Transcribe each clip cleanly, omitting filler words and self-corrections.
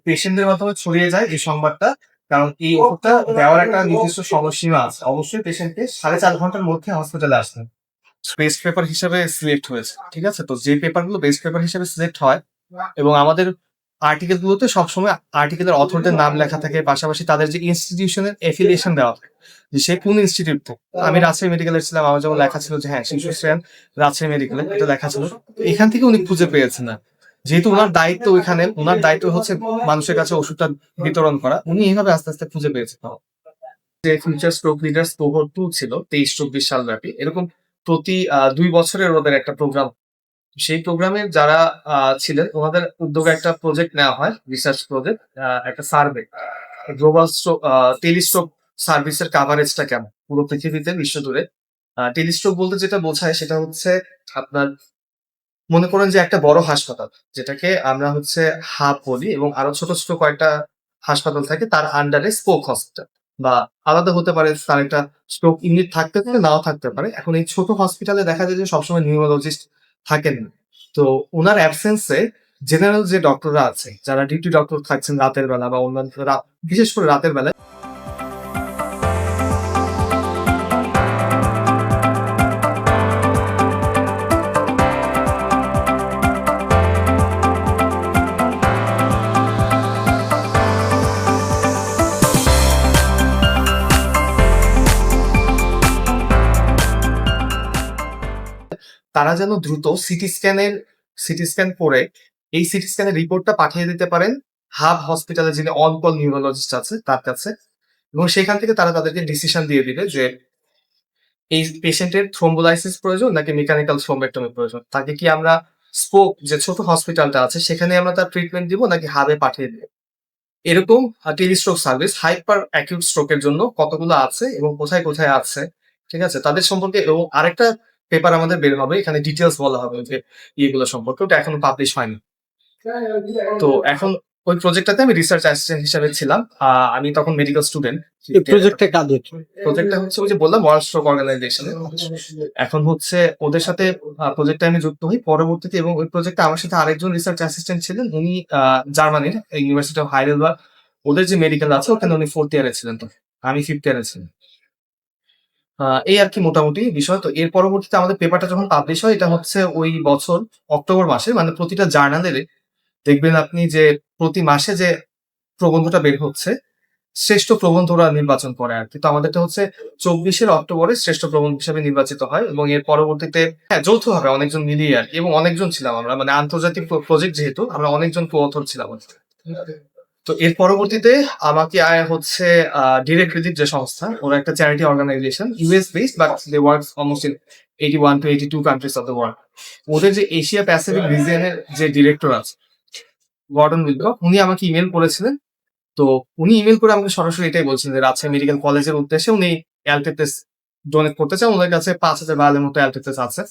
পেশেন্টদের মাধ্যমে ছড়িয়ে যায় এই সংবাদটা। কারণ এই ওষুধটা দেওয়ার একটা নির্দিষ্ট সময়সীমা আছে। অবশ্যই পেশেন্টকে ৪.৫ ঘন্টার মধ্যে হসপিটালে আসতে হবে। বেস্ট পেপার হিসেবে সিলেক্ট হয়েছে। ঠিক আছে? তো যে পেপারগুলো বেস্ট পেপার হিসেবে সিলেক্ট হয় এবং আমাদের আর্টিকেল গুলোতে সবসময় আর্টিকেলের অথরদের নাম লেখা থাকে। পাশাপাশি তাদের যে ইনস্টিটিউশনের এফিলিয়েশন দেওয়া থাকে। যে সে কোন ইনস্টিটিউট থেকে। আমি রাজশাহী মেডিকেলের ছিলাম। আমার যেমন লেখা ছিল যে হ্যাঁ, শিশু শ্রেয়ান রাজশাহী মেডিকেলে এটা লেখা ছিল। তো এখান থেকে উনি খুঁজে পেয়েছেন না। যেহেতু উনার দায়িত্ব ওইখানে, উনার দায়িত্ব হচ্ছে মানুষের কাছে ওষুধটা বিতরণ করা। উনি এভাবে আস্তে, আস্তে খুঁজে পেয়েছেন। যে ফিউচার স্ট্রোক লিডার্স কোহর্ট 2 ছিল ২৩-২৪ সাল ব্যাপী। এরকম প্রতি ২ বছরের ওদের একটা প্রোগ্রাম। সেই প্রোগ্রামে যারা ছিলেন ওনাদের উদ্যোগে একটা প্রজেক্ট নেওয়া হয়, রিসার্চ প্রজেক্ট, একটা সার্ভে। গ্লোবাল টেলিস্ট্রোক সার্ভিসের কাভারেজটা কেমন পুরো পৃথিবীতে বিশ্বজুড়ে। টেলিস্ট্রোক বলতে যেটা বোঝায় সেটা হচ্ছে আপনার মনে করেন যে একটা বড় হাসপাতাল যেটাকে আমরা হচ্ছে হাব বলি এবং আরো ছোট, ছোট কয়েকটা হাসপাতাল থাকে তার আন্ডারে স্পোক হসপিটাল বা আলাদা হতে পারে তার একটা স্ট্রোক ইউনিট থাকতে পারে, নাও থাকতে পারে। এখন এই ছোট হসপিটালে দেখা যায় যে সবসময় নিউরোলজিস্ট থাকেন না। তো উনার অ্যাবসেন্স এ জেনারেল যে ডক্টররা আছে, যারা ডিউটি ডক্টর থাকছেন রাতের বেলা বা অন্যান্য বিশেষ করে রাতের বেলায় তারা যেন দ্রুত সিটি স্ক্যান করে এই সিটি স্ক্যানের রিপোর্টটা পাঠিয়ে দিতে পারেন হাব হসপিটালে যিনি অন কল নিউরোলজিস্ট আছে তার কাছে এবং সেখান থেকে তারা তাদেরকে ডিসিশন দিয়ে দিবে যে এই পেশেন্টের থ্রোম্বোলাইসিস প্রয়োজন নাকি মেকানিক্যাল থ্রোম্বেক্টমি প্রয়োজন। তাকে কি আমরা স্পোক যে ছোট হসপিটালটা আছে সেখানে আমরা তার ট্রিটমেন্ট দিব নাকি হাবে পাঠিয়ে দিব। এরকম টেলিস্ট্রোক সার্ভিস হাইপার অ্যাকিউট স্ট্রোকের জন্য কতগুলো আছে এবং কোথায়, কোথায় আছে, ঠিক আছে? তাদের সম্পর্কে এবং আরেকটা পেপার আমাদের বের হবে। এখানে ডিটেইলস বলা হবে যে ইয়েগুলো সম্পর্কে। ওটা এখনো পাবলিশ হয়নি। তো এখন ওই প্রজেক্টটাতে আমি রিসার্চ অ্যাসিস্ট্যান্ট হিসেবে ছিলাম। আমি তখন মেডিকেল স্টুডেন্ট। এই প্রজেক্টটা কাদের? প্রজেক্টটা হচ্ছে ওই যে বললাম ওয়ার্ল্ড স্ট্রোক অর্গানাইজেশনের। এখন হচ্ছে ওদের সাথে প্রজেক্টে আমি যুক্ত হই পরবর্তীতে এবং ওই প্রজেক্টে আমার সাথে আরেকজন রিসার্চ অ্যাসিস্ট্যান্ট ছিলেন। উনি জার্মানির ইউনিভার্সিটি অফ হাইডেলবার্গ ওদের যে মেডিকেল আছে ওখানে উনি 4th ইয়ারে ছিলেন তখন। আমি 5th ইয়ারে ছিলাম। এই আরকি মোটামুটি বিষয়। তো এর পরবর্তীতে আমাদের পেপারটা যখন পাবলিশ হয় এটা হচ্ছে ওই বছর অক্টোবর মাসে মানে প্রতিটা জার্নালের দেখবেন আপনি যে প্রতি মাসে যে প্রবন্ধটা বের হচ্ছে শ্রেষ্ঠ প্রবন্ধ ওরা নির্বাচন করে আরকি। তো আমাদেরটা হচ্ছে ২৪ অক্টোবরে শ্রেষ্ঠ প্রবন্ধ হিসেবে নির্বাচিত হয় এবং এর পরবর্তীতে হ্যাঁ, যৌথভাবে অনেকজন মিলিয়ে আরকি এবং অনেকজন ছিলাম আমরা। মানে আন্তর্জাতিক প্রজেক্ট যেহেতু আমরা অনেকজন co-author ছিলাম আরকি। তো এর পরবর্তীতে আমাকে হচ্ছে ডিরেক্ট রিলিফ যে সংস্থা ওরা একটা charity organisation US based but they work almost in 81 to 82 countries of the world. ওদের যে এশিয়া প্যাসিফিক রিজিয়নের যে ডিরেক্টর আছে গর্ডন উইলকক উনি আমাকে ইমেইল করেছিলেন। তো উনি ইমেইল করে আমাকে সরাসরি এটাই বলছেন যে রাজশাহী মেডিকেল কলেজের উদ্দেশ্যে উনি অ্যালটিটেস ডোনেট করতে চান। ওনার কাছে ৫,০০০ ভায়ালের মতো অ্যালটিটেস আছে।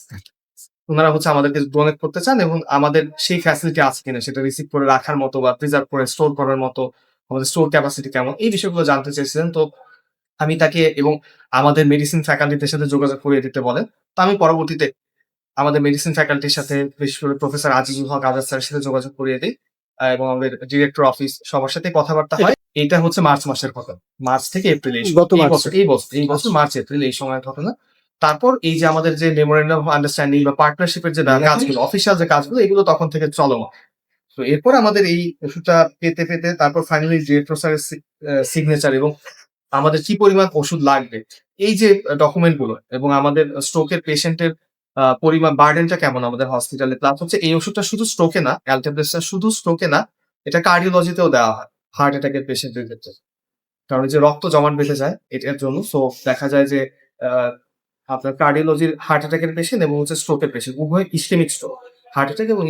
উনারা হচ্ছে আমাদেরকে ডোনেট করতে চান এবং আমাদের সেই ফ্যাসিলিটি আছে কিনা সেটা রিসিভ করে রাখার মতো বা প্রিজার্ভ করে স্টোর করার মতো আমাদের স্টোর ক্যাপাসিটি কেমন এই বিষয়গুলো জানতে চেয়েছিলেন। তো আমি তাকে এবং আমাদের মেডিসিন ফ্যাকাল্টিদের সাথে যোগাযোগ করিয়ে দিতে বলেন। তো আমি পরবর্তীতে আমাদের মেডিসিন ফ্যাকাল্টির সাথে বিশেষ করে প্রফেসর আজিজুল হক আজাদ স্যারের সাথে যোগাযোগ করিয়ে দেই এবং আমাদের ডিরেক্টর অফিস সবার সাথে কথাবার্তা হয়। এটা হচ্ছে মার্চ মাসের ঘটনা। মার্চ থেকে এপ্রিল গত মার্চে। এই বছর মার্চ এপ্রিল এই সময়ের ঘটনা। তারপর এই যে আমাদের যে মেমোরেন্ডাম অফ আন্ডারস্ট্যান্ডিং বা পার্টনারশিপের যে কাজগুলো অফিসিয়াল যে কাজগুলো এগুলো তখন থেকে চলমান। তো এরপর আমাদের এই ওষুধটা পেতে, পেতে তারপর ফাইনালি ডিরেক্টর স্যারের সিগনেচার এবং আমাদের কি পরিমাণ ওষুধ লাগবে এই যে ডকুমেন্ট গুলো এবং আমাদের স্ট্রোকের পেশেন্টের পরিমাণ বার্ডেনটা কেমন আমাদের হসপিটালে প্লাস হচ্ছে এই ওষুধটা শুধু স্ট্রোকে না অ্যালটেপ্লেসটা শুধু স্ট্রোকে না এটা কার্ডিওলজিতেও দেওয়া হয় হার্ট অ্যাটাকের পেশেন্টের ক্ষেত্রে কারণ এই যে রক্ত জমাট বেঁধে যায় এটার জন্য সো দেখা যায় যে আহ, আপনার কার্ডিওলজির হার্ট অ্যাটাকের পেশেন্ট এবং হচ্ছে স্ট্রোকের পেশেন্ট উভয় ইসকেমিক স্ট্রোক হার্ট অ্যাটাক এবং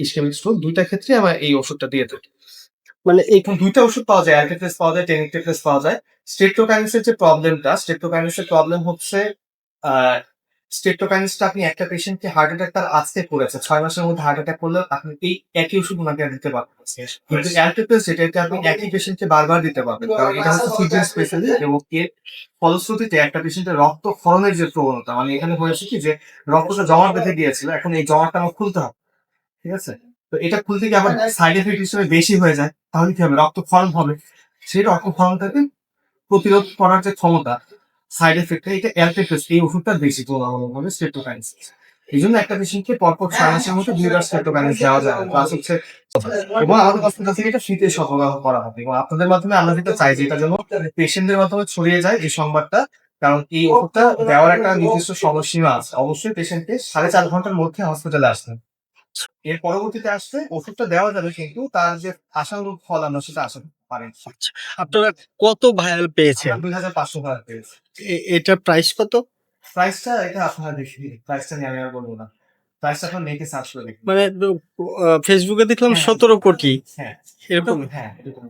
ইসকেমিক স্ট্রোক দুইটা ক্ষেত্রে আমরা এই ওষুধটা দিয়ে থাকি। মানে এই এখন দুইটা ওষুধ পাওয়া যায় অ্যালটেপ্লেস পাওয়া যায় টেনিক্টেপ্লেস পাওয়া যায়। স্ট্রেপ্টোকাইনাসের যে স্ট্রেপ্টোকাইনাসের প্রবলেম হচ্ছে আহ স্ট্রেপ্টোকাইনাসটা আপনি একটা পেশেন্টকে হার্ট অ্যাটাক তার আজকে করেছে 6 মাসের মধ্যে হার্ট অ্যাটাক করলে আপনি এই একই ওষুধ ওনাকে দিতে পারবেন কিন্তু অ্যালটেপ্লেস যেটা আপনি একই পেশেন্টকে বারবার দিতে পারবেন কারণ এটা হচ্ছে ফিজিয়ান স্পেশালি এবং এর ফলশ্রুতিতে একটা পেশেন্টের রক্ত ক্ষরণের যে প্রবণতা মানে এখানে হয়েছে কি যে রক্তটা জমাট বেঁধে গিয়েছিল এখন এই জমাটটা আমার খুলতে হবে ঠিক আছে তো এটা খুলতে গিয়ে আবার সাইড এফেক্ট হিসেবে বেশি হয়ে যায়, তাহলে কি হবে? রক্তক্ষরণ হবে। সেই রক্তক্ষরণটাকে প্রতিরোধ করার যে ক্ষমতা, সাইড এফেক্ট এটা অ্যালটেফেস এই ওষুধটা বেশি তুলনামূলকভাবে স্ট্রেপ্টোকাইনাসিস। এই জন্য একটা পেশেন্টকে পরপর 6 মাসের মধ্যে 2 বার স্ট্রেপ্টোকাইনাস দেওয়া যায়। প্লাস হচ্ছে এবং আমাদের হসপিটাল থেকে এটা ফ্রিতে সরবরাহ করা হবে এবং আপনাদের মাধ্যমে আমরা যেটা চাই যে এটা যেন পেশেন্টদের মাধ্যমে ছড়িয়ে যায় এই সংবাদটা। কারণ এই ওষুধটা দেওয়ার একটা নির্দিষ্ট সময়সীমা আছে। অবশ্যই পেশেন্টকে 4.5 ঘন্টার মধ্যে হসপিটালে আসতে হবে। এর পরবর্তীতে আসলে ওষুধটা দেওয়া যাবে কিন্তু তার যে আশানুরূপ ফল আমরা সেটা আশা পারেন। আচ্ছা, আপনারা কত ভায়াল পেয়েছেন? 2,500 টাকা পেয়েছি। এটার প্রাইস কত? প্রাইসটা এটা আপনারা দেখে নিন। প্রাইসটা নিয়ে আমি আর বলবো না। প্রাইসটা আপনার নেটে সার্চ করে দেখুন। মানে ফেসবুকে দেখলাম হ্যাঁ। 17 কোটি হ্যাঁ, এরকম। হ্যাঁ, এরকম।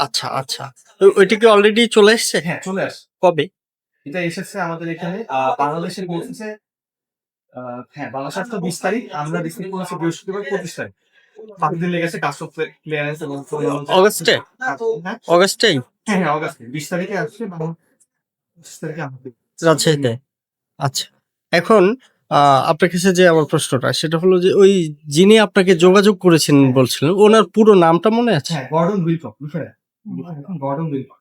আচ্ছা আচ্ছা, তো ওইটা কি অলরেডি চলে এসছে? হ্যাঁ, চলে আসে। কবে? এটা এসেছে আমাদের এখানে বাংলাদেশের পৌঁছেছে হ্যাঁ, বাংলাদেশের তো 20 তারিখ। আমরা রিসিভ করেছি বৃহস্পতিবার 25 তারিখ। 5 দিন লেগেছে কাস্টম ক্লিয়ারেন্স এবং অগস্টে? হ্যাঁ, অগস্টেই হ্যাঁ, অগাস্টে 20 তারিখে আসছে এবং 25 তারিখে আমাদের রাজশাহীতে। আচ্ছা, এখন আপনার কাছে যে আমার প্রশ্নটা সেটা হলো যে ওই যিনি আপনাকে যোগাযোগ করেছেন বলছিলেন, ওনার পুরো নামটা মনে আছে? হ্যাঁ, গর্ডন উইলকক বুঝলেন? গর্ডন উইলকক।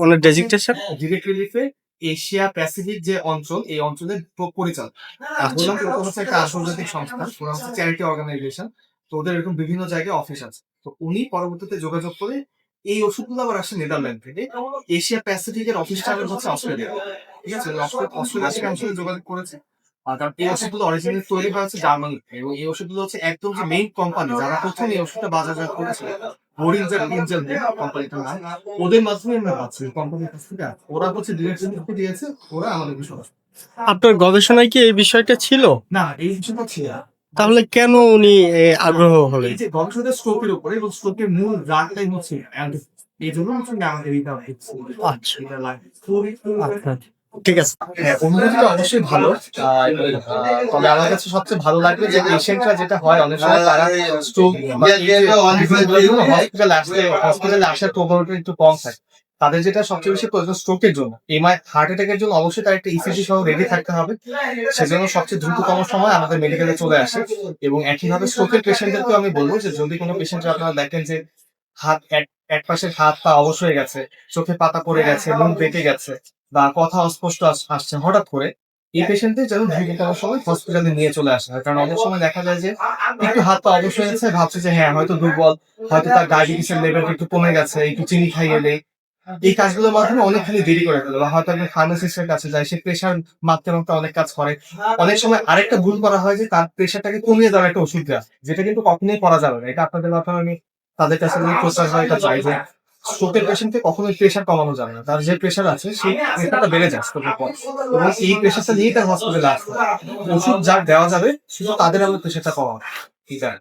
ওনার ডেজিগনেশন? ডিরেক্ট রিলিফে এশিয়া প্যাসিফিক যে অঞ্চল, এই অঞ্চলের পরিচালক। আচ্ছা বললাম তো ওটা হচ্ছে একটা আন্তর্জাতিক সংস্থা, ওরা হচ্ছে চ্যারিটি অর্গানাইজেশন। তো ওদের এরকম বিভিন্ন জায়গায় অফিস আছে। তো উনি পরবর্তীতে যোগাযোগ করে এই ওষুধগুলো আবার আসে নেদারল্যান্ড থেকে। এশিয়া প্যাসিফিকের অফিসটা আবার হচ্ছে অস্ট্রেলিয়া। ঠিক আছে? অস্ট্রেলিয়া থেকে আমার সাথে যোগাযোগ করেছে। কারণ এই ওষুধগুলো অরিজিনালি তৈরি হয় হচ্ছে জার্মানিতে এবং এই ওষুধগুলো হচ্ছে একদম যে মেইন কোম্পানি যারা প্রথম এই ওষুধটা বাজারজাত করেছিল, বোরিনজার ইনজেল কোম্পানিটার নাম, ওদের মাধ্যমে আমরা পাচ্ছি কোম্পানির কাছ থেকে। ওরা হচ্ছে ডিরেক্ট দিয়েছে, ওরা আমাদের বিষয় আপনার গবেষণায় কি এই বিষয়টা ছিল? না, এই বিষয়টা ছিল না। তাহলে কেন উনি আগ্রহ হলেন? এই যে গবেষণা স্ট্রোকের উপরে এবং স্ট্রোকের মূল রাগটাই হচ্ছে অ্যান্টিফিস। এই জন্য হচ্ছে আমাদের এইটা হচ্ছে। আচ্ছা এটা লাগে। আচ্ছা, ঠিক আছে। হ্যাঁ, অনুভূতিটা অবশ্যই ভালো। তবে আমার কাছে সবচেয়ে ভালো লাগবে যে পেশেন্টরা যেটা হয় অনেক সময় তারা স্ট্রোক বা হসপিটালে আসার প্রবণতা একটু কম থাকে। তাদের যেটা সবচেয়ে বেশি প্রয়োজন স্ট্রোকের জন্য, হার্ট অ্যাটাকের জন্য অবশ্যই তার একটা ইসিজি সহ রেডি থাকতে হবে। সেজন্য সবচেয়ে দ্রুততম সময় আমাদের মেডিকেলে চলে আসে এবং একইভাবে স্ট্রোকের পেশেন্টদেরকেও আমি বলবো যে যদি কোনো পেশেন্ট আপনারা দেখেন যে হাত এক পাশের হাত পা অবশ হয়ে গেছে, চোখে পাতা পড়ে গেছে, মুখ বেঁকে গেছে বা কথা অস্পষ্ট আসছে হঠাৎ করে, এই পেশেন্টদের যেন দ্রুততম সময় হসপিটালে নিয়ে চলে আসা হয়। কারণ অনেক সময় দেখা যায় যে একটু হাত পা অবশ হয়ে গেছে, ভাবছে যে হ্যাঁ হয়তো দুর্বল, হয়তো তার ডায়াবেটিসের লেভেল একটু কমে গেছে, একটু চিনি খাইয়ে দেয়। এই কাজগুলোর মাধ্যমে অনেকখানি দেরি করে ফেলে বা হয়তো আপনি ফার্মাসিস্টের কাছে যায়, সে প্রেশার মাপতে মাপতে অনেক কাজ করে। অনেক সময় আরেকটা ভুল করা হয় যে তার প্রেশারটাকে কমিয়ে দেওয়ার একটা ওষুধ দেওয়া, যেটা কিন্তু কখনোই করা যাবে না। এটা আপনাদের মাধ্যমে আমি তাদের কাছে প্রচার করা এটা চাই যে স্ট্রোকের পেশেন্টকে কখনোই প্রেশার কমানো যাবে না। তার যে প্রেশার আছে সেই প্রেশারটা বেড়ে যায় স্ট্রোকের পর এবং এই প্রেশারটা নিয়েই তার হসপিটালে আসতে হবে। ওষুধ যার দেওয়া যাবে শুধু তাদের আমরা প্রেশারটা কমাবো। ঠিক আছে।